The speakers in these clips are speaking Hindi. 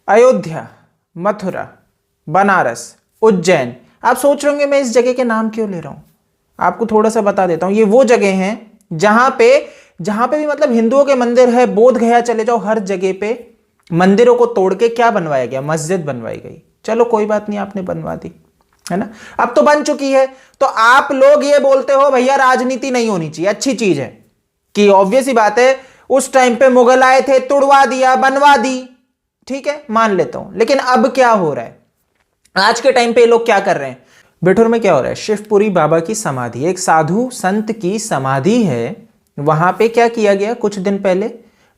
अयोध्या, मथुरा, बनारस, उज्जैन। आप सोच रहे होंगे मैं इस जगह के नाम क्यों ले रहा हूं। आपको थोड़ा सा बता देता हूं। ये वो जगह हैं जहां पे भी मतलब हिंदुओं के मंदिर है। बोध गया चले जाओ, हर जगह पे मंदिरों को तोड़ के क्या बनवाया गया, मस्जिद बनवाई गई। चलो कोई बात नहीं, आपने बनवा दी है ना, अब तो बन चुकी है। तो आप लोग ये बोलते हो भैया राजनीति नहीं होनी चाहिए। अच्छी चीज है कि ऑब्वियस ही बात है, उस टाइम पे मुगल आए थे, तुड़वा दिया, बनवा दी, ठीक है, मान लेता हूं। लेकिन अब क्या हो रहा है, आज के टाइम पे लोग क्या कर रहे हैं। बिठूर में क्या हो रहा है, शिवपुरी बाबा की समाधि, एक साधु संत की समाधि है, वहां पे क्या किया गया, कुछ दिन पहले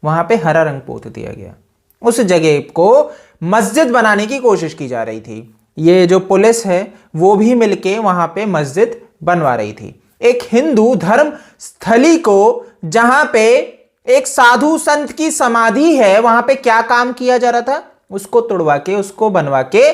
वहां पे हरा रंग पोत दिया गया। उस जगह को मस्जिद बनाने की कोशिश की जा रही थी। ये जो पुलिस है वो भी मिलके वहां पे मस्जिद बनवा रही थी। एक हिंदू धर्म स्थली को जहां पे एक साधु संत की समाधि है, वहां पे क्या काम किया जा रहा था, उसको तुड़वा के, उसको बनवा के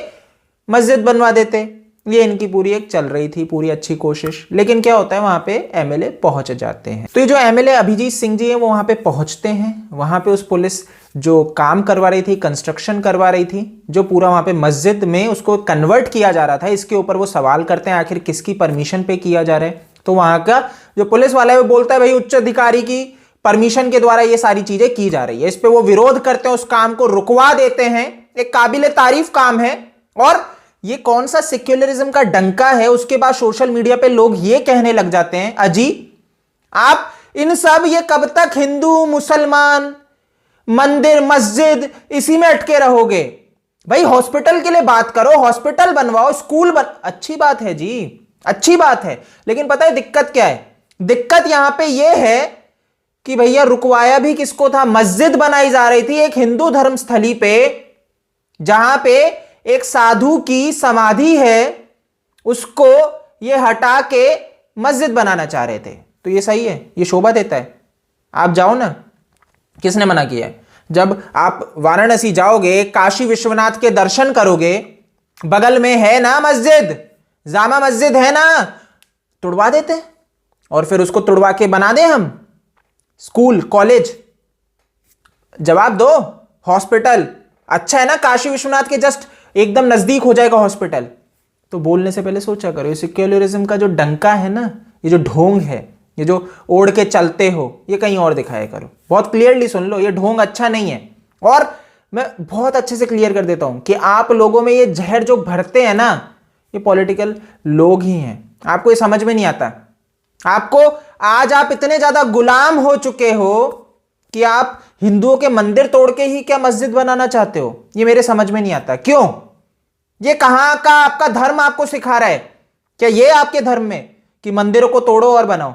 मस्जिद बनवा देते। ये इनकी पूरी एक चल रही थी, पूरी अच्छी कोशिश। लेकिन क्या होता है, वहां पे एमएलए पहुंच जाते हैं। तो ये जो एमएलए अभिजीत सिंह जी है वो वहां पे पहुंचते हैं। वहां पे उस पुलिस जो काम करवा रही थी, कंस्ट्रक्शन करवा रही थी, जो पूरा वहां पे मस्जिद में उसको कन्वर्ट किया जा रहा था, इसके ऊपर वो सवाल करते हैं आखिर किसकी परमिशन पे किया जा रहा है। तो वहां का जो पुलिस वाला है वो बोलता है भाई उच्च अधिकारी की परमिशन के द्वारा ये सारी चीजें की जा रही है। इस पे वो विरोध करते हैं, उस काम को रुकवा देते हैं। एक काबिले तारीफ काम है। और ये कौन सा सेक्युलरिज्म का डंका है। उसके बाद सोशल मीडिया पे लोग ये कहने लग जाते हैं, अजी आप इन सब ये कब तक हिंदू मुसलमान मंदिर मस्जिद इसी में अटके रहोगे। भाई हॉस्पिटल के लिए बात करो, हॉस्पिटल बनवाओ, स्कूल अच्छी बात है जी, अच्छी बात है। लेकिन पता है दिक्कत क्या है, दिक्कत यहां पे ये है कि भैया रुकवाया भी किसको था, मस्जिद बनाई जा रही थी एक हिंदू धर्मस्थली पे, जहां पे एक साधु की समाधि है, उसको ये हटा के मस्जिद बनाना चाह रहे थे। तो ये सही है, ये शोभा देता है। आप जाओ ना, किसने मना किया है। जब आप वाराणसी जाओगे, काशी विश्वनाथ के दर्शन करोगे, बगल में है ना मस्जिद, जामा मस्जिद है ना, तुड़वा देते और फिर उसको तुड़वा के बना दे हम स्कूल कॉलेज। जवाब दो। हॉस्पिटल अच्छा है ना, काशी विश्वनाथ के जस्ट एकदम नजदीक हो जाएगा हॉस्पिटल। तो बोलने से पहले सोचा करो। ये सेक्युलरिज्म का जो डंका है ना, ये जो ढोंग है, ये जो ओढ़ के चलते हो, ये कहीं और दिखाया करो। बहुत क्लियरली सुन लो, ये ढोंग अच्छा नहीं है। और मैं बहुत अच्छे से क्लियर कर देता हूं कि आप लोगों में ये जहर जो भरते हैं ना, ये पॉलिटिकल लोग ही हैं। आपको ये समझ में नहीं आता। आपको आज आप इतने ज्यादा गुलाम हो चुके हो कि आप हिंदुओं के मंदिर तोड़ के ही क्या मस्जिद बनाना चाहते हो। ये मेरे समझ में नहीं आता। क्यों? ये कहां का आपका धर्म आपको सिखा रहा है? क्या ये आपके धर्म में कि मंदिरों को तोड़ो और बनाओ?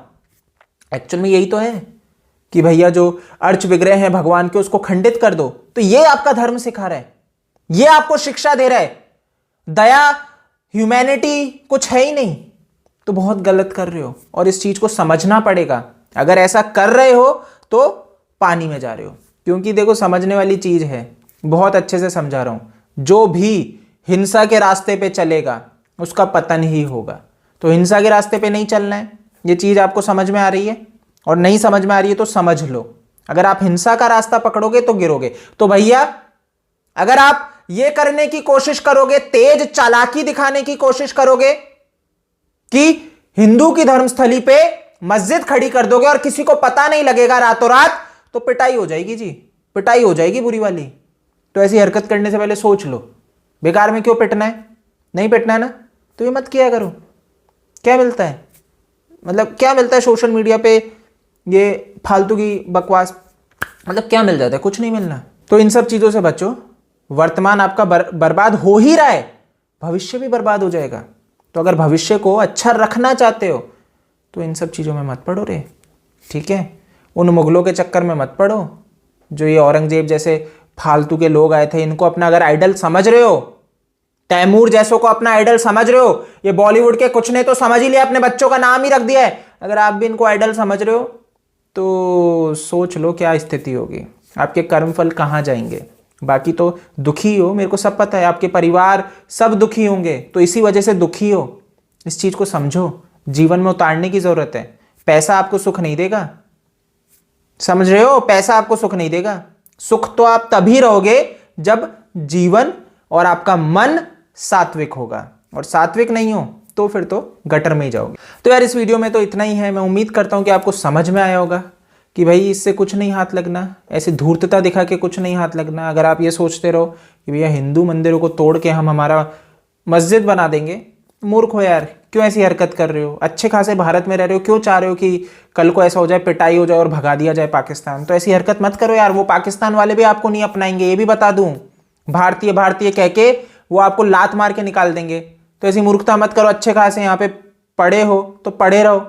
एक्चुअल में यही तो है कि भैया जो अर्च विग्रह है भगवान के, उसको खंडित कर दो। तो ये आपका धर्म सिखा रहा है, ये आपको शिक्षा दे रहा है। दया ह्यूमैनिटी कुछ है ही नहीं। तो बहुत गलत कर रहे हो और इस चीज को समझना पड़ेगा। अगर ऐसा कर रहे हो तो पानी में जा रहे हो। क्योंकि देखो समझने वाली चीज है, बहुत अच्छे से समझा रहा हूं। जो भी हिंसा के रास्ते पे चलेगा उसका पतन ही होगा। तो हिंसा के रास्ते पे नहीं चलना है। ये चीज आपको समझ में आ रही है? और नहीं समझ में आ रही है तो समझ लो। अगर आप हिंसा का रास्ता पकड़ोगे तो गिरोगे। तो भैया अगर आप ये करने की कोशिश करोगे, तेज चालाकी दिखाने की कोशिश करोगे कि हिंदू की धर्मस्थली पे मस्जिद खड़ी कर दोगे और किसी को पता नहीं लगेगा रातों रात, तो पिटाई हो जाएगी जी, पिटाई हो जाएगी बुरी वाली। तो ऐसी हरकत करने से पहले सोच लो। बेकार में क्यों पिटना है? नहीं पिटना है ना, तो ये मत किया करो। क्या मिलता है, मतलब क्या मिलता है सोशल मीडिया पे ये फालतू की बकवास, मतलब क्या मिल जाता है? कुछ नहीं मिलना। तो इन सब चीजों से बचो। वर्तमान आपका बर्बाद हो ही रहा है, भविष्य भी बर्बाद हो जाएगा। तो अगर भविष्य को अच्छा रखना चाहते हो तो इन सब चीज़ों में मत पड़ो रे, ठीक है? उन मुगलों के चक्कर में मत पड़ो जो ये औरंगजेब जैसे फालतू के लोग आए थे। इनको अपना अगर आइडल समझ रहे हो, तैमूर जैसों को अपना आइडल समझ रहे हो, ये बॉलीवुड के कुछ ने तो समझ ही लिया, अपने बच्चों का नाम ही रख दिया है। अगर आप भी इनको आइडल समझ रहे हो तो सोच लो क्या स्थिति होगी, आपके कर्मफल कहाँ जाएंगे। बाकी तो दुखी हो, मेरे को सब पता है, आपके परिवार सब दुखी होंगे, तो इसी वजह से दुखी हो। इस चीज को समझो, जीवन में उतारने की जरूरत है। पैसा आपको सुख नहीं देगा, समझ रहे हो? पैसा आपको सुख नहीं देगा। सुख तो आप तभी रहोगे जब जीवन और आपका मन सात्विक होगा, और सात्विक नहीं हो तो फिर तो गटर में ही जाओगे। तो यार इस वीडियो में तो इतना ही है। मैं उम्मीद करता हूं कि आपको समझ में आया होगा कि भाई इससे कुछ नहीं हाथ लगना, ऐसी धूर्तता दिखा के कुछ नहीं हाथ लगना। अगर आप ये सोचते रहो कि भैया हिंदू मंदिरों को तोड़ के हम हमारा मस्जिद बना देंगे, मूर्ख हो यार, क्यों ऐसी हरकत कर रहे हो? अच्छे खासे भारत में रह रहे हो, क्यों चाह रहे हो कि कल को ऐसा हो जाए, पिटाई हो जाए और भगा दिया जाए पाकिस्तान? तो ऐसी हरकत मत करो यार, वो पाकिस्तान वाले भी आपको नहीं अपनाएंगे, ये भी बता दूं। भारतीय भारतीय कह के वो आपको लात मार के निकाल देंगे। तो ऐसी मूर्खता मत करो, अच्छे खासे यहाँ पे पढ़े हो तो पढ़े रहो,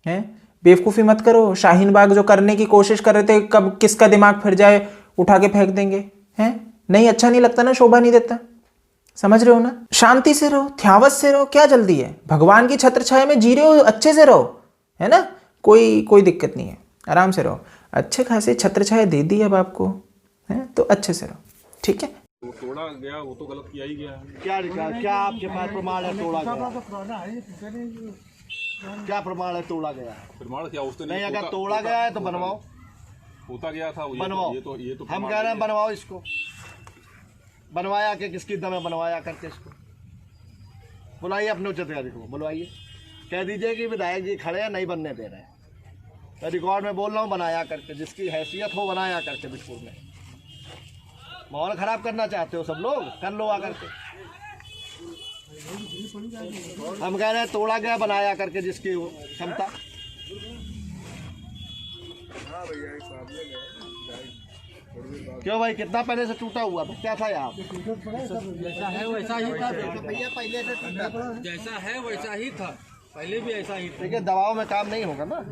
हैं? बेवकूफ़ी मत करो। शाहीन बाग जो करने की कोशिश कर रहे थे, कब किसका दिमाग फिर जाए उठा के फेंक देंगे, हैं? नहीं, अच्छा नहीं लगता ना, शोभा नहीं देता। समझ रहे हो ना? शांति से रहो, ध्यावत से रहो, क्या जल्दी है? भगवान की छत्र छाया में जी रहे हो, अच्छे से रहो, है ना? कोई दिक्कत नहीं है, आराम से रहो। अच्छे खासे छत्र छाया दे दी अब आपको, है तो अच्छे से रहो, ठीक है? वो तोड़ा गया, वो तो गलत किया ही गया है। क्या आपके पास प्रमाण है तोड़ा गया? क्या प्रमाण है तोड़ा गया? प्रमाण क्या उसने नहीं, अगर तोड़ा गया है तो बनवाओ। होता गया था, बनवाओ। ये तो हम कह रहे हैं बनवाओ इसको। बनवाया के किसकी दम है? बनवाया करके इसको बुलाइए, अपने उच्च अधिकारी को बुलवाइए, कह दीजिए कि विधायक जी खड़े हैं, नहीं बनने दे रहे हैं। मैं रिकॉर्ड में बोल रहा हूँ, बनाया करके, जिसकी हैसियत हो बनाया करके। बिठपुर में माहौल खराब करना चाहते हो सब लोग, कर लो आकर के। हम कह रहे हैं तोड़ा गया, बनाया करके जिसकी क्षमता। क्यों भाई, कितना पहले से टूटा हुआ था? क्या था यहाँ? जैसा है वैसा ही था भैया, पहले से टूटा था। जैसा है वैसा ही था, पहले भी ऐसा ही था। देखिए, दबाव में काम नहीं होगा ना।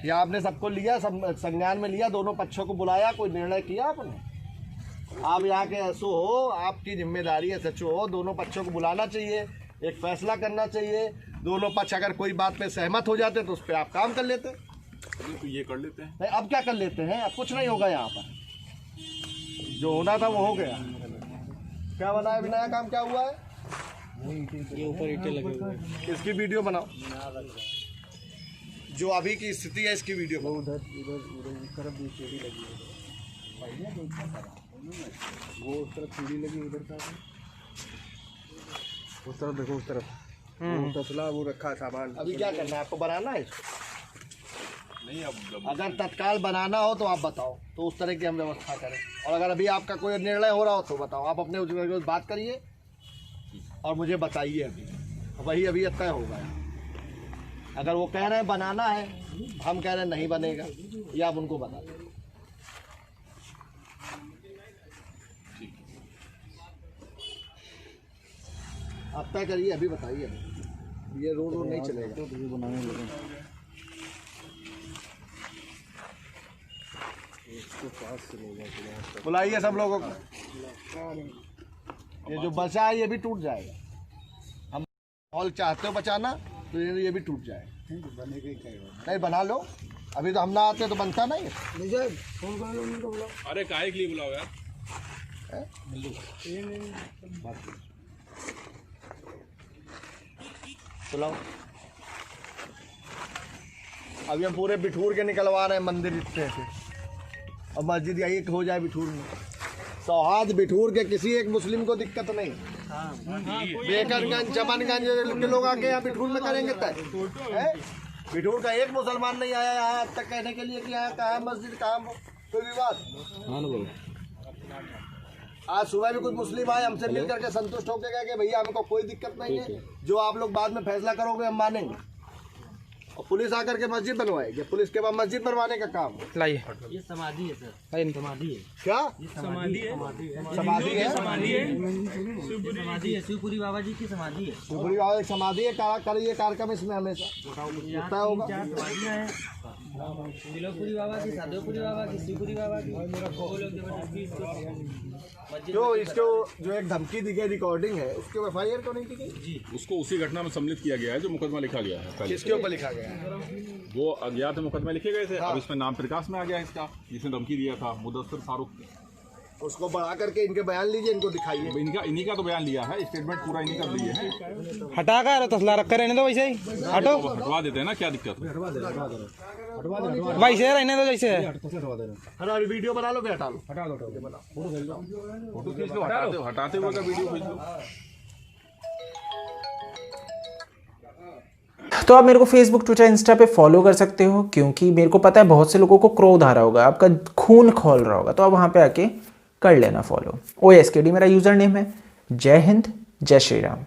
या आपने सबको लिया, सब संज्ञान में लिया, दोनों पक्षों को बुलाया, कोई निर्णय किया आपने? आप यहाँ के एसओ हो, आपकी जिम्मेदारी है, सचो हो, दोनों पक्षों को बुलाना चाहिए, एक फैसला करना चाहिए। दोनों पक्ष अगर कोई बात पे सहमत हो जाते तो उस पर आप काम कर लेते। तो ये कर लेते हैं। नहीं, अब क्या कर लेते हैं? अब कुछ नहीं होगा यहाँ पर। जो होना था वो हो गया। क्या बना है? अभी नया काम क्या हुआ है? ये ऊपर ईंटें लगे हुए हैं। इसकी वीडियो बनाओ, जो अभी की स्थिति है इसकी वीडियो बनाओ। उधर तरफ भी सीढ़ी लगी है, वो उस तरफ सीढ़ी लगी, उधर का उस तरफ देखो, उस तरफ वो तसला वो रखा है सामान। अभी क्या करना है आपको? बनाना है इसको? नहीं, अब अगर तत्काल बनाना हो तो आप बताओ, तो उस तरह की हम व्यवस्था करें। और अगर अभी आपका कोई निर्णय हो रहा हो तो बताओ, आप अपने उस बात करिए और मुझे बताइए। अभी अभी तय होगा। अगर वो कह रहे हैं बनाना है, हम कह रहे हैं नहीं बनेगा, ये आप उनको बता दें। आप तय करिए, अभी बताइए। ये रोड नहीं चलेगा। बुलाइए सब लोगों को। ये जो बचा है ये भी टूट जाएगा। हम माहौल चाहते हो बचाना, तो ये भी टूट जाएगा। नहीं, बना लो। अभी तो हम ना आते तो बनता नहीं। अरे काहे के लिए बुलाओ यार? बुलाओ। अभी हम पूरे बिठूर के निकलवा रहे हैं मंदिर इतने से, और मस्जिद यही हो जाए बिठूर में। सौहार्द बिठूर के किसी एक मुस्लिम को दिक्कत नहीं। बेकरगंज, चमनगंज के लोग आके यहाँ बिठूर में करेंगे तय। बिठूर का एक मुसलमान नहीं आया यहाँ आज तक कहने के लिए कि यहाँ कहाँ मस्जिद, कहाँ कोई विवाद। आज सुबह भी कुछ मुस्लिम आए, हमसे मिल करके संतुष्ट होकर गए कि भैया हमको कोई दिक्कत नहीं है, जो आप लोग बाद में फैसला करोगे हम मानेंगे। और पुलिस आकर के मस्जिद बनवाएगी, पुलिस के बाद मस्जिद बनवाने का काम लाइए। ये समाधि है सर, समाधि है। क्या समाधि है? समाधि है, समाधि है, समाधि है, शिवपुरी बाबा जी की समाधि है। शिवपुरी बाबा की समाधि है। करिए कार्यक्रम इसमें हमेशा होता होगा। समाधियाँ हैं, तिलोपुरी बाबा की, साधोपुरी बाबा की, शिवपुरी बाबा की। वो लोग जबरदस्ती जो इसको जो एक धमकी दी गई रिकॉर्डिंग है, उसके FIR को नहीं की गई जी? उसको उसी घटना में सम्मिलित किया गया है जो मुकदमा लिखा गया है पहले। किसके ऊपर लिखा गया है? वो अज्ञात मुकदमे लिखे गए थे। अब इसमें नाम प्रकाश में आ गया इसका, जिसने धमकी दिया था, मुदस्सिर फारूक। उसको बढ़ा करके इनके बयान लीजिए, इनको दिखाइए। इनका इन्हीं का तो बयान लिया है, स्टेटमेंट पूरा इन्हीं का लिए है। हटा कर तसला रख कर रहने दो वैसे ही, हटो हटवा देते हैं ना, क्या दिक्कत है? वैसे रहने दो जैसे है। अरे वीडियो बना लो, हटा लो। फोटो खींच लो, हटाते हुए का वीडियो खींच लो। तो आप मेरे को फेसबुक, ट्विटर, इंस्टा पे फॉलो कर सकते हो, क्योंकि मेरे को पता है बहुत से लोगों को क्रोध आ रहा होगा, आपका खून खौल रहा होगा, तो आप वहाँ पे आके कर लेना फॉलो। OSKD मेरा यूज़र नेम है। जय हिंद, जय श्री राम।